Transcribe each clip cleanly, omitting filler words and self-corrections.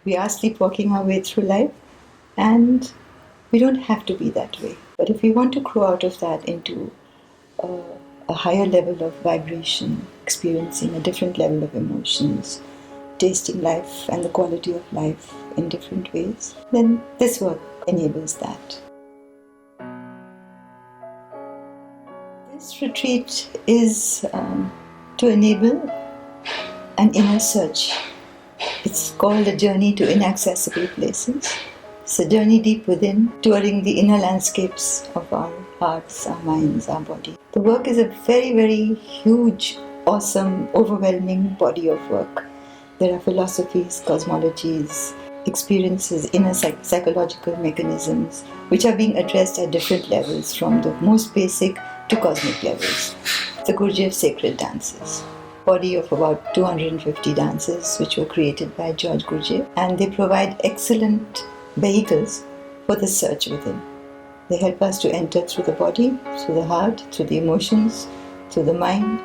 We are sleepwalking our way through life, and we don't have to be that way. But if we want to grow out of that into a higher level of vibration, experiencing a different level of emotions, tasting life and the quality of life in different ways, then this work enables that. This retreat is to enable an inner search. It's called a Journey to Inaccessible Places. It's a journey deep within, touring the inner landscapes of our hearts, our minds, our body. The work is a very, very huge, awesome, overwhelming body of work. There are philosophies, cosmologies, experiences, inner psychological mechanisms, which are being addressed at different levels, from the most basic to cosmic levels. The Gurdjieff Sacred Dances. Body of about 250 dances which were created by George Gurdjieff, and they provide excellent vehicles for the search within. They help us to enter through the body, through the heart, through the emotions, through the mind.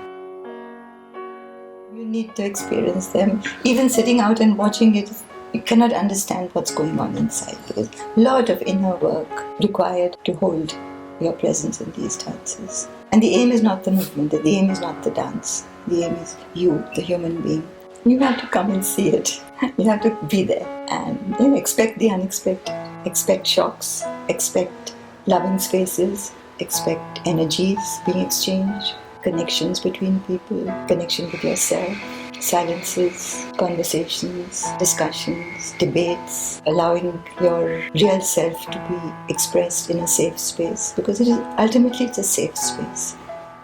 You need to experience them. Even sitting out and watching it, you cannot understand what's going on inside, because a lot of inner work required to hold your presence in these dances. And the aim is not the movement, the aim is not the dance. The aim is you, the human being. You have to come and see it. You have to be there and expect the unexpected. Expect shocks, expect loving spaces, expect energies being exchanged, connections between people, connection with yourself, silences, conversations, discussions, debates, allowing your real self to be expressed in a safe space, because ultimately it's a safe space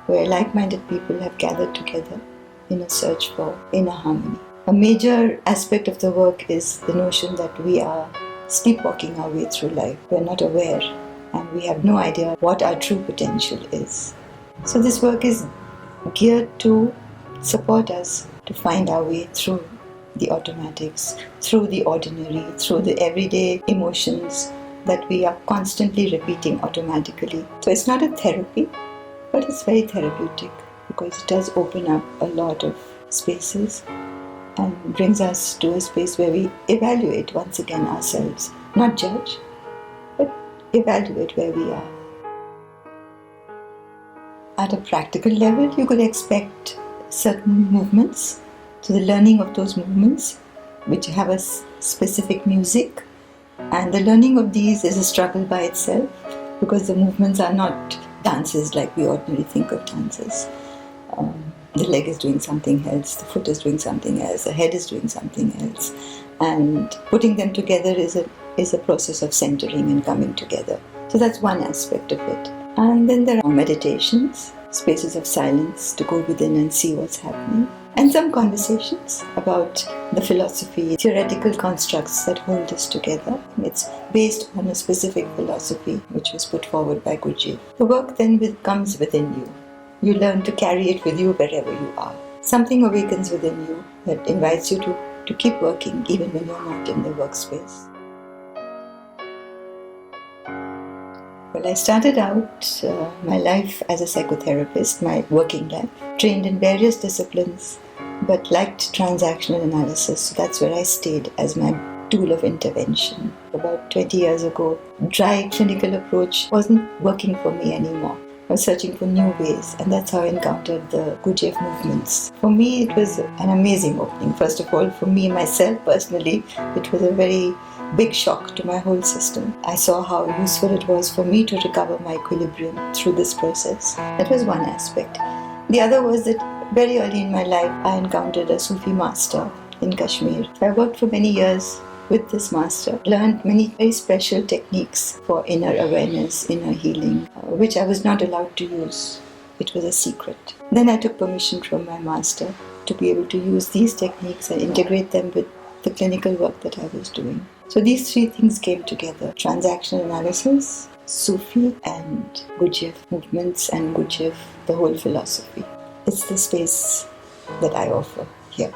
where like-minded people have gathered together in a search for inner harmony. A major aspect of the work is the notion that we are sleepwalking our way through life. We are not aware, and we have no idea what our true potential is. So this work is geared to support us to find our way through the automatics, through the ordinary, through the everyday emotions that we are constantly repeating automatically. So it's not a therapy, but it's very therapeutic, because it does open up a lot of spaces and brings us to a space where we evaluate once again ourselves. Not judge, but evaluate where we are. At a practical level, you could expect certain movements, so the learning of those movements which have a specific music, and the learning of these is a struggle by itself, because the movements are not dances like we ordinarily think of dances. The leg is doing something else, the foot is doing something else, the head is doing something else, and putting them together is a process of centering and coming together. So that's one aspect of it. And then there are meditations, spaces of silence to go within and see what's happening, and some conversations about the philosophy, theoretical constructs that hold us together. It's based on a specific philosophy which was put forward by Gurdjieff. The work then comes within you. You learn to carry it with you wherever you are. Something awakens within you that invites you to keep working even when you're not in the workspace. Well, I started out my life as a psychotherapist, my working life, trained in various disciplines, but liked transactional analysis. So that's where I stayed as my tool of intervention. About 20 years ago, dry clinical approach wasn't working for me anymore. I was searching for new ways, and that's how I encountered the Gurdjieff movements. For me, it was an amazing opening. First of all, for me, myself, personally, it was a very big shock to my whole system. I saw how useful it was for me to recover my equilibrium through this process. That was one aspect. The other was that very early in my life, I encountered a Sufi master in Kashmir. I worked for many years with this master, learned many very special techniques for inner awareness, inner healing, which I was not allowed to use. It was a secret. Then I took permission from my master to be able to use these techniques and integrate them with the clinical work that I was doing. So these three things came together: transactional analysis, Sufi, and Gurdjieff movements, and Gurdjieff, the whole philosophy. It's the space that I offer here.